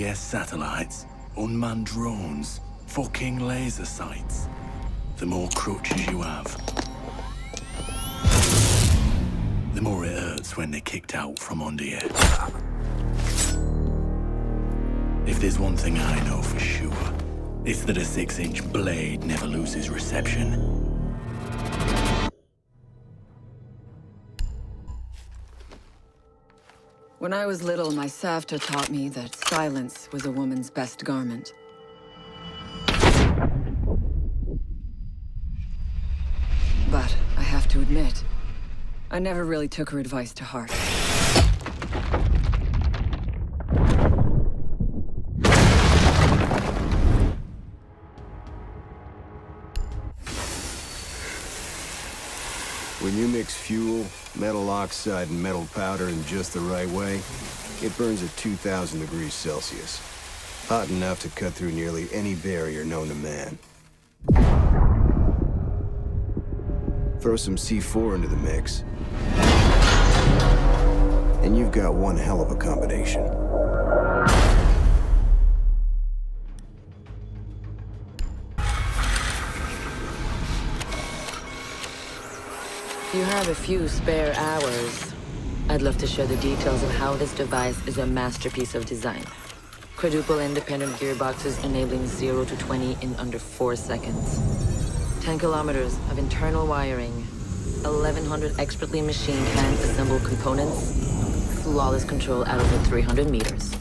GPS satellites, unmanned drones, fucking laser sights. The more crutches you have, the more it hurts when they're kicked out from under you. If there's one thing I know for sure, it's that a 6-inch blade never loses reception. When I was little, my Savta taught me that silence was a woman's best garment. But I have to admit, I never really took her advice to heart. When you mix fuel, metal oxide, and metal powder in just the right way, it burns at 2,000 degrees Celsius. Hot enough to cut through nearly any barrier known to man. Throw some C4 into the mix, and you've got one hell of a combination. If you have a few spare hours, I'd love to share the details of how this device is a masterpiece of design. Quadruple independent gearboxes enabling 0 to 20 in under 4 seconds. 10 kilometers of internal wiring, 1,100 expertly machined hand-assembled components, flawless control at over 300 meters.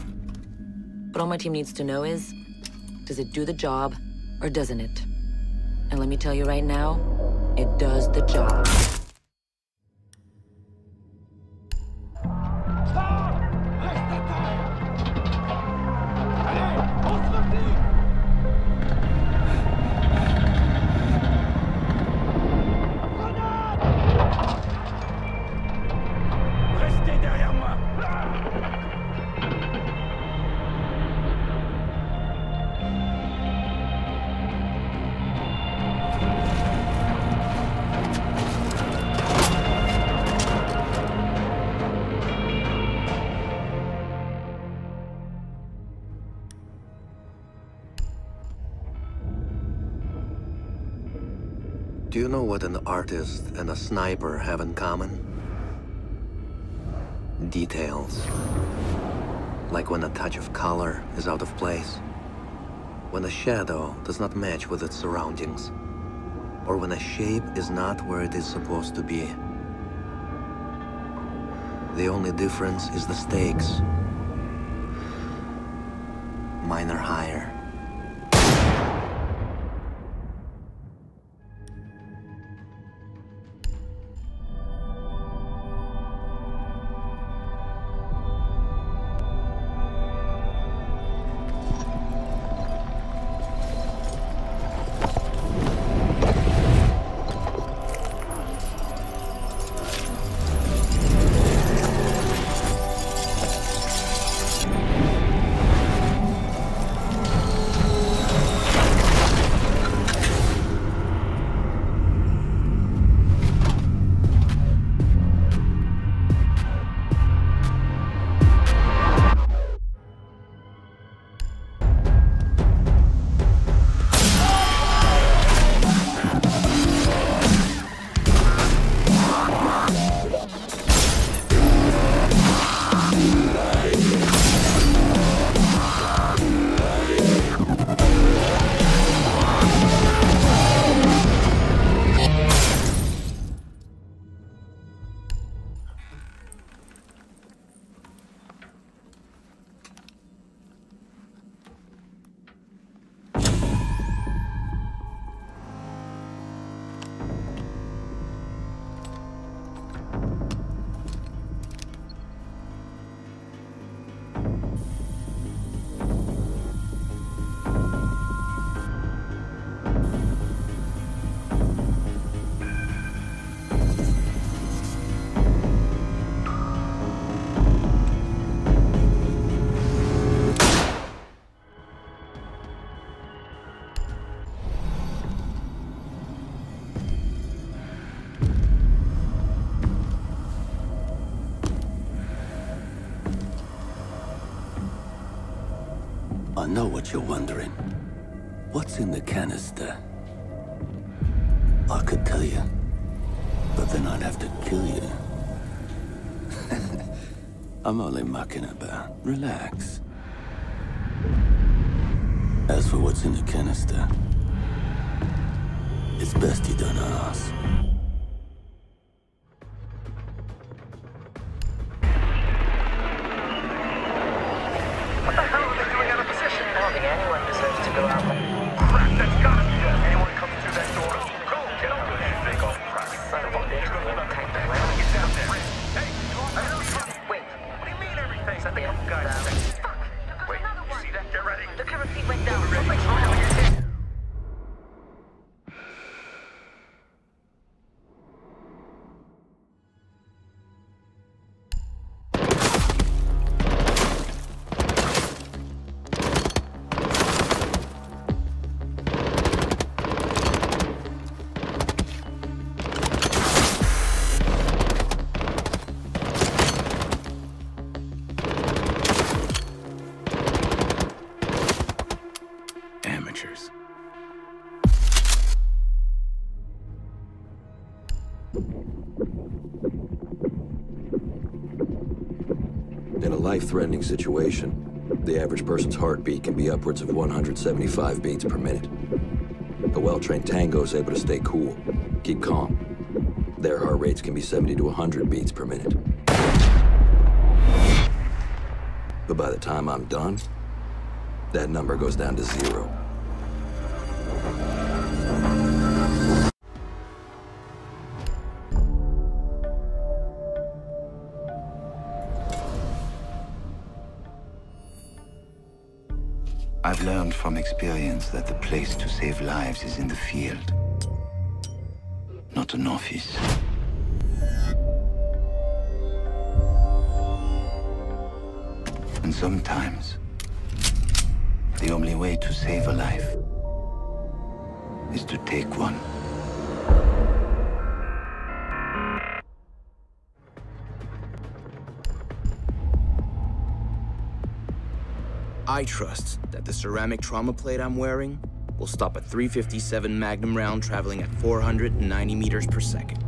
What all my team needs to know is, does it do the job, or doesn't it? And let me tell you right now, it does the job. Do you know what an artist and a sniper have in common? Details. Like when a touch of color is out of place, when a shadow does not match with its surroundings, or when a shape is not where it is supposed to be. The only difference is the stakes. Mine are higher. know what you're wondering. What's in the canister? I could tell you, but then I'd have to kill you. I'm only mucking about. Relax. As for what's in the canister, it's best you don't ask. What the hell are they doing out of position? I don't think anyone deserves to go out like... Crap, that's gotta be it. Anyone comes through that door? Go, get over there. Big old crap. Son of a bitch, we won't take the land. Get down there. Hey, I know you. Wait. What do you mean everything? Send the Yeah, couple guys. Fuck. Wait, you see that? Get ready. Look how her feet went down. We're ready. Oh, no, you're dead. Amateurs. In a life-threatening situation, the average person's heartbeat can be upwards of 175 beats per minute. A well-trained tango is able to stay cool, keep calm. Their heart rates can be 70 to 100 beats per minute. But by the time I'm done, that number goes down to 0. I've learned from experience that the place to save lives is in the field, not an office. And sometimes, the only way to save a life is to take one. I trust that the ceramic trauma plate I'm wearing will stop a .357 Magnum round traveling at 490 meters per second.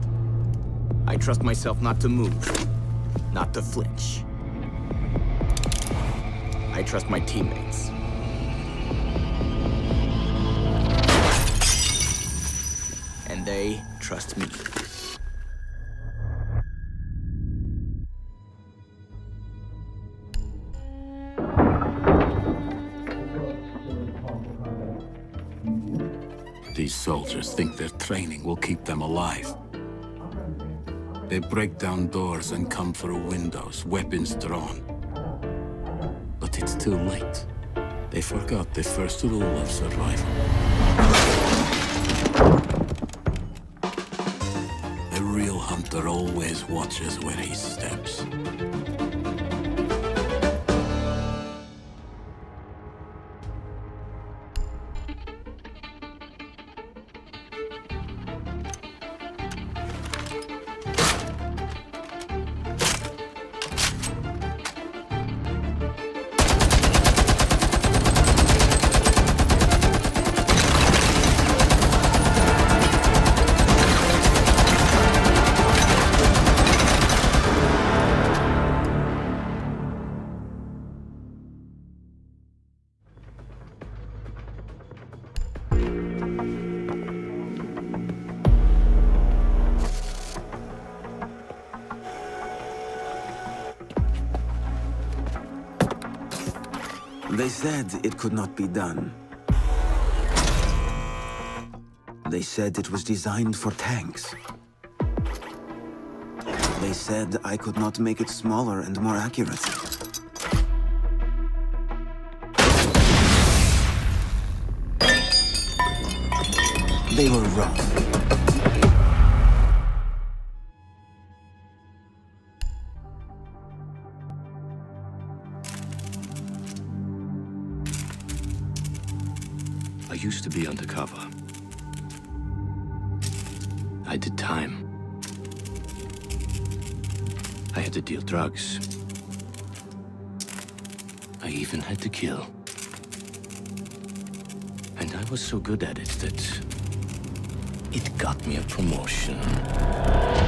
I trust myself not to move, not to flinch. I trust my teammates. And they trust me. These soldiers think their training will keep them alive. They break down doors and come through windows, weapons drawn. But it's too late. They forgot the first rule of survival. The real hunter always watches where he steps. They said it could not be done. They said it was designed for tanks. They said I could not make it smaller and more accurate. They were wrong. I used to be undercover. I did time. I had to deal drugs. I even had to kill. was so good at it that it got me a promotion.